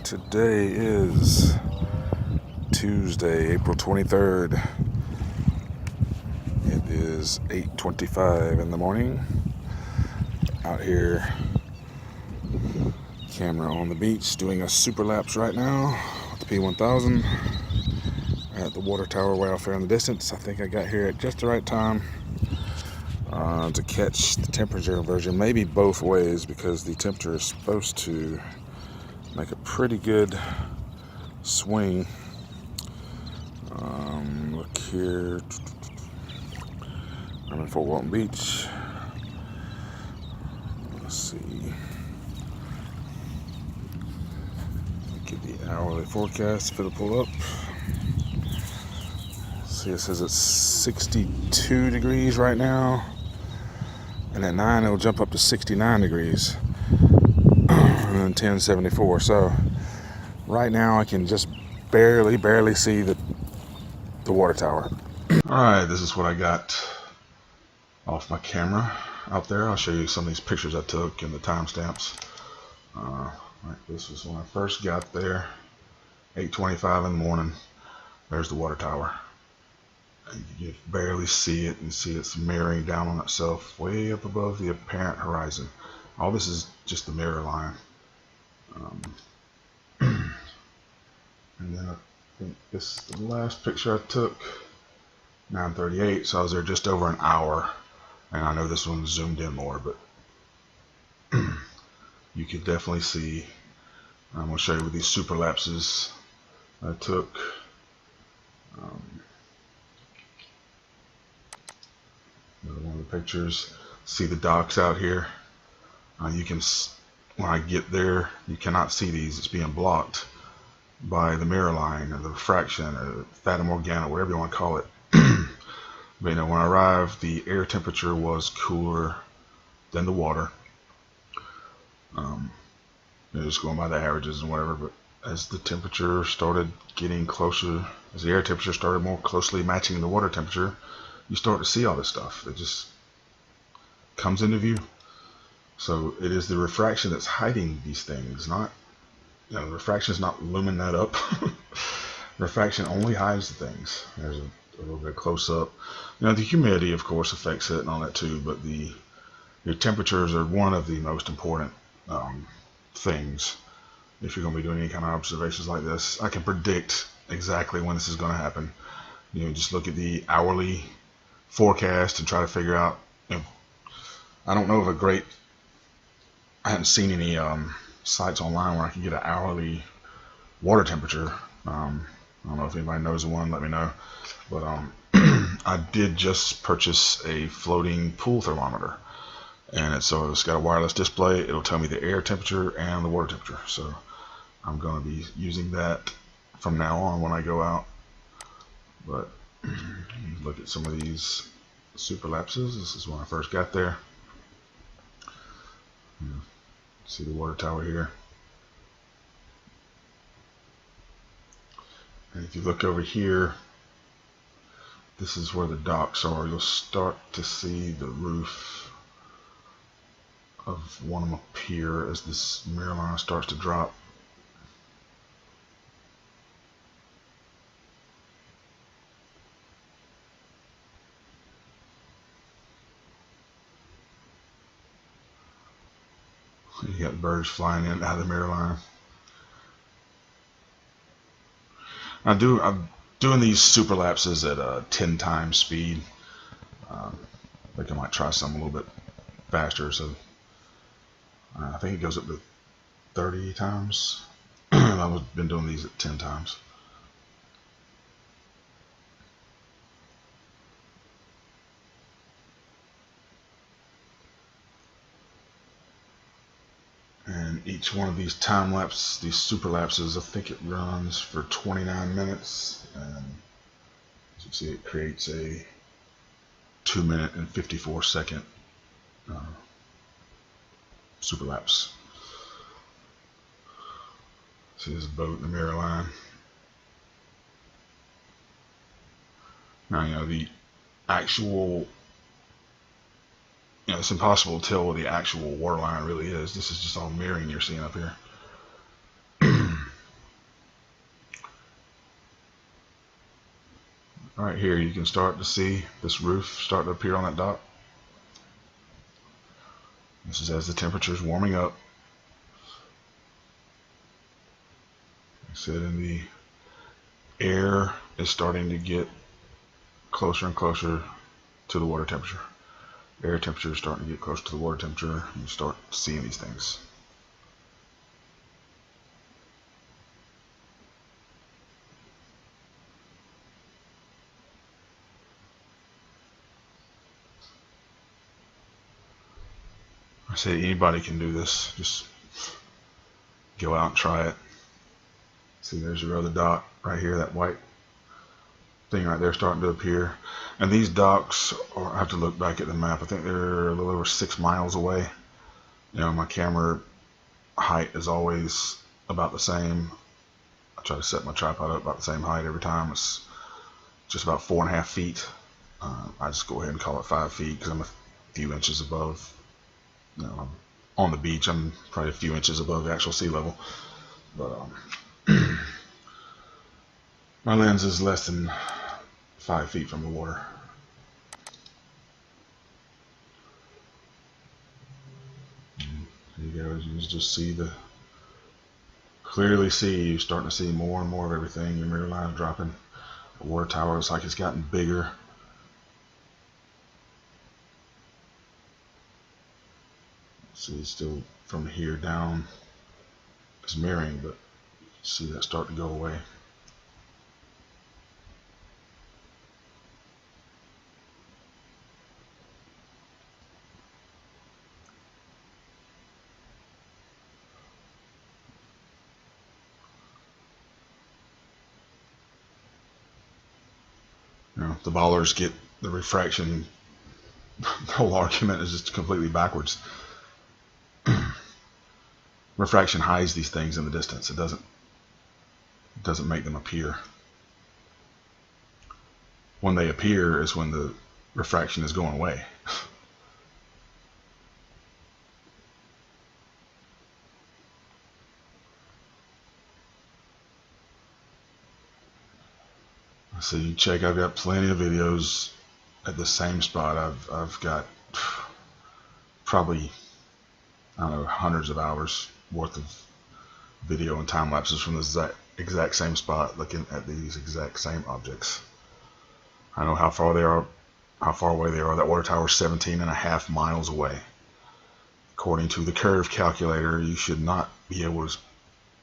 Today is Tuesday, April 23rd. It is 8:25 in the morning. Out here, camera on the beach, doing a super lapse right now with the P1000 at the water tower way off there in the distance. I think I got here at just the right time to catch the temperature inversion, maybe both ways, because the temperature is supposed to make a pretty good swing. Look here, I'm in Fort Walton Beach. Let's see, get the hourly forecast if it'll pull up. See, it says it's 62 degrees right now, and at 9 it'll jump up to 69 degrees, and then 1074. So right now I can just barely see the water tower. Alright, this is what I got off my camera out there. I'll show you some of these pictures I took and the timestamps. Right, this was when I first got there, 8:25 in the morning. There's the water tower. And you barely see it, and see it's mirroring down on itself way up above the apparent horizon. All this is just the mirror line. And then I think this is the last picture I took, 9:38, so I was there just over an hour. And I know this one's zoomed in more, but you could definitely see. I'm going to show you with these super lapses I took. Another one of the pictures. See the docks out here. You can, when I get there, you cannot see these. It's being blocked by the mirror line or the refraction or Fata Morgana, whatever you want to call it. But you know, when I arrived, the air temperature was cooler than the water. Just going by the averages and whatever. But as the temperature started getting closer, as the air temperature started more closely matching the water temperature, you start to see all this stuff. It just comes into view. So it is the refraction that's hiding these things, not, you know, the refraction is not looming that up. Refraction only hides the things. There's a little bit close up. You know, the humidity, of course, affects it and all that too, but your temperatures are one of the most important things if you're going to be doing any kind of observations like this. I can predict exactly when this is going to happen. You know, just look at the hourly forecast and try to figure out. You know, I don't know of I haven't seen any sites online where I can get an hourly water temperature. I don't know if anybody knows of one, let me know. But I did just purchase a floating pool thermometer, and it's got a wireless display. It'll tell me the air temperature and the water temperature. So I'm going to be using that from now on when I go out. But look at some of these super lapses. This is when I first got there. See the water tower here. And if you look over here, this is where the docks are. You'll start to see the roof of one of them appear as this mirror line starts to drop. You got birds flying in and out of the mirror line. I'm doing these super lapses at 10 times speed. I think I might try some a little bit faster. So I think it goes up to 30 times. I've been doing these at 10 times. And each one of these time lapse, these super lapses, I think it runs for 29 minutes. And as you see, it creates a 2-minute and 54-second super lapse. See this boat in the mirror line. Now, you know, the actual, you know, it's impossible to tell what the actual water line really is. This is just all mirroring you're seeing up here. Right here you can start to see this roof start to appear on that dock. This is as the temperature is warming up. Like I said, and the air is starting to get closer and closer to the water temperature. Air temperature is starting to get closer to the water temperature. You start seeing these things. I say anybody can do this. Just go out and try it. See, there's your other dot right here, that white thing right there starting to appear. And these docks I have to look back at the map. I think they're a little over 6 miles away. You know, my camera height is always about the same. I try to set my tripod up about the same height every time. It's just about 4.5 feet. I just go ahead and call it 5 feet because I'm a few inches above. You know, I'm on the beach. I'm probably a few inches above the actual sea level. But my lens is less than 5 feet from the water. There you go. You just see clearly see, you're starting to see more and more of everything. Your mirror line dropping. The water tower looks like it's gotten bigger. See, still from here down it's mirroring, but see that start to go away. You know, the ballers get the refraction. The whole argument is just completely backwards. Refraction hides these things in the distance. It doesn't make them appear. When they appear is when the refraction is going away. So you check, I've got plenty of videos at the same spot. I've got probably, I don't know, hundreds of hours worth of video and time lapses from the exact same spot looking at these exact same objects. I know how far away they are. That water tower is 17.5 miles away. According to the curve calculator, you should not be able to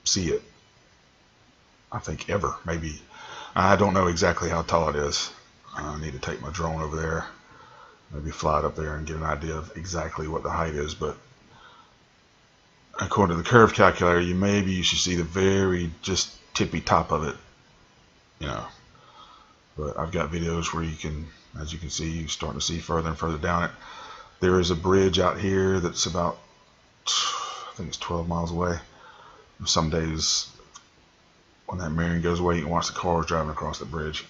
see it. I think ever, maybe. I don't know exactly how tall it is. I need to take my drone over there, maybe fly it up there and get an idea of exactly what the height is. But according to the curve calculator, you should see the very just tippy top of it, you know. But I've got videos where you can, as you can see, you start to see further and further down it. There is a bridge out here that's about, I think it's 12 miles away. Some days when that mirroring goes away, you can watch the cars driving across the bridge.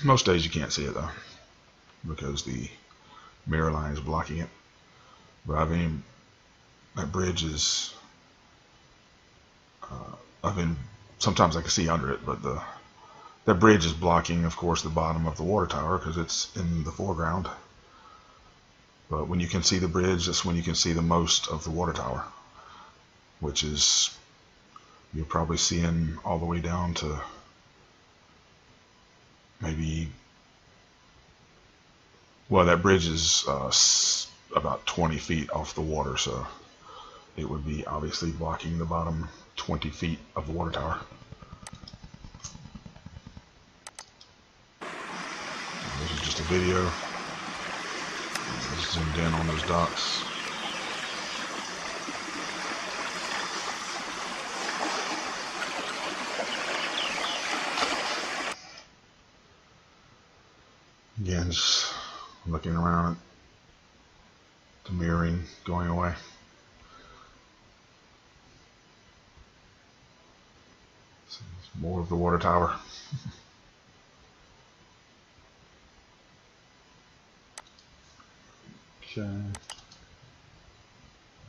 Most days you can't see it though, because the mirror line is blocking it. But I mean, that bridge is, sometimes I can see under it, but that bridge is blocking, of course, the bottom of the water tower because it's in the foreground. But when you can see the bridge, that's when you can see the most of the water tower, which is, you're probably seeing all the way down to maybe, well, that bridge is about 20 feet off the water, so it would be obviously blocking the bottom 20 feet of the water tower. This is just a video. Just zoomed in on those docks. Again, just looking around at the mirroring going away. So more of the water tower. Okay.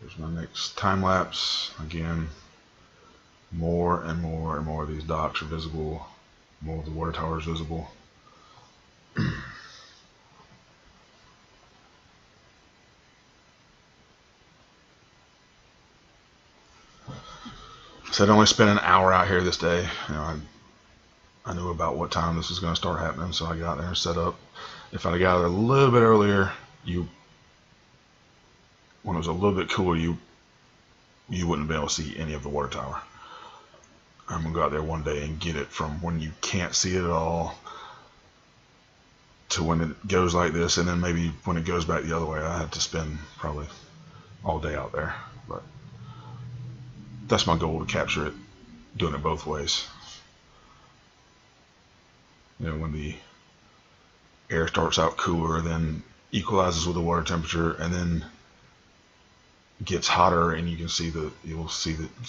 Here's my next time lapse. Again, more and more and more of these docks are visible. More of the water tower is visible. So I'd only spent an hour out here this day. You know, I knew about what time this was going to start happening, so I got there and set up. If I'd got there a little bit earlier, when it was a little bit cooler, you wouldn't be able to see any of the water tower. I'm gonna go out there one day and get it from when you can't see it at all to when it goes like this, and then maybe when it goes back the other way. I had to spend probably all day out there, but that's my goal, to capture it, doing it both ways. You know, when the air starts out cooler, then equalizes with the water temperature, and then gets hotter, and you'll see that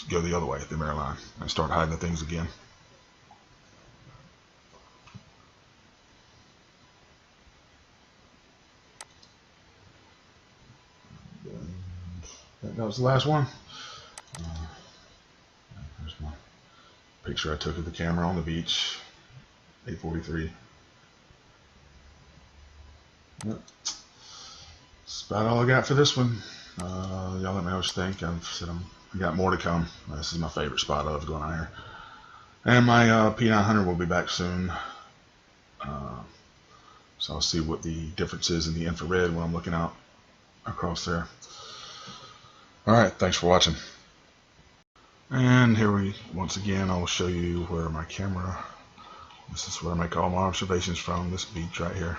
go the other way, the mirror line, and start hiding the things again. That was the last one. There's my picture I took of the camera on the beach, 8:43. Yep. That's about all I got for this one. Y'all let me know what you think. I got more to come. This is my favorite spot I love going out here. And my P900 will be back soon. So I'll see what the difference is in the infrared when I'm looking out across there. Alright, thanks for watching. And here once again, I will show you where my camera, this is where I make all my observations from, this beach right here.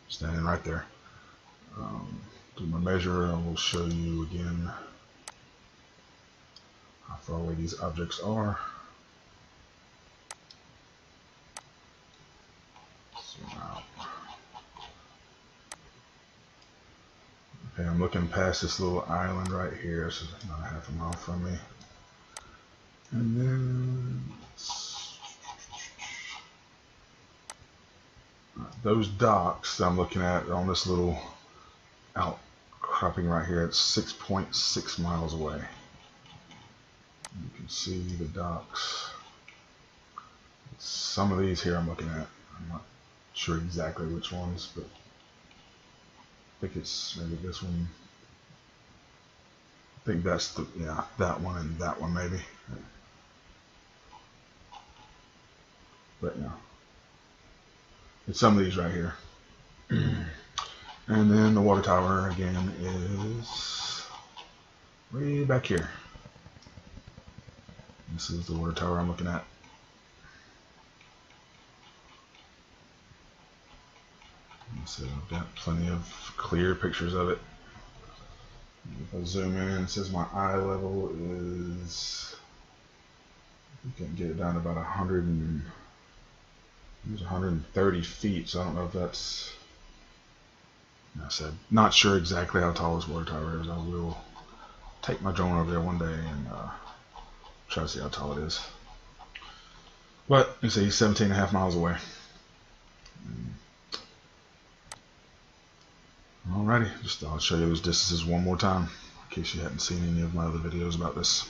Standing right there. Do my measure, I will show you again how far away these objects are. Zoom out. Okay, I'm looking past this little island right here. This is about half a mile from me. And then those docks that I'm looking at on this little outcropping right here, it's 6.6 miles away. You can see the docks. Some of these here I'm looking at. I'm not sure exactly which ones, but I think it's maybe this one. I think that's that one and that one maybe. But yeah, it's some of these right here. And then the water tower again is way back here. This is the water tower I'm looking at. So I've got plenty of clear pictures of it. If I zoom in, it says my eye level is, you can get it down to about 130 feet, so I don't know if that's, like I said, not sure exactly how tall this water tower is. I will take my drone over there one day and try to see how tall it is. But you see, 17.5 miles away. Alrighty, I'll show you those distances one more time in case you hadn't seen any of my other videos about this.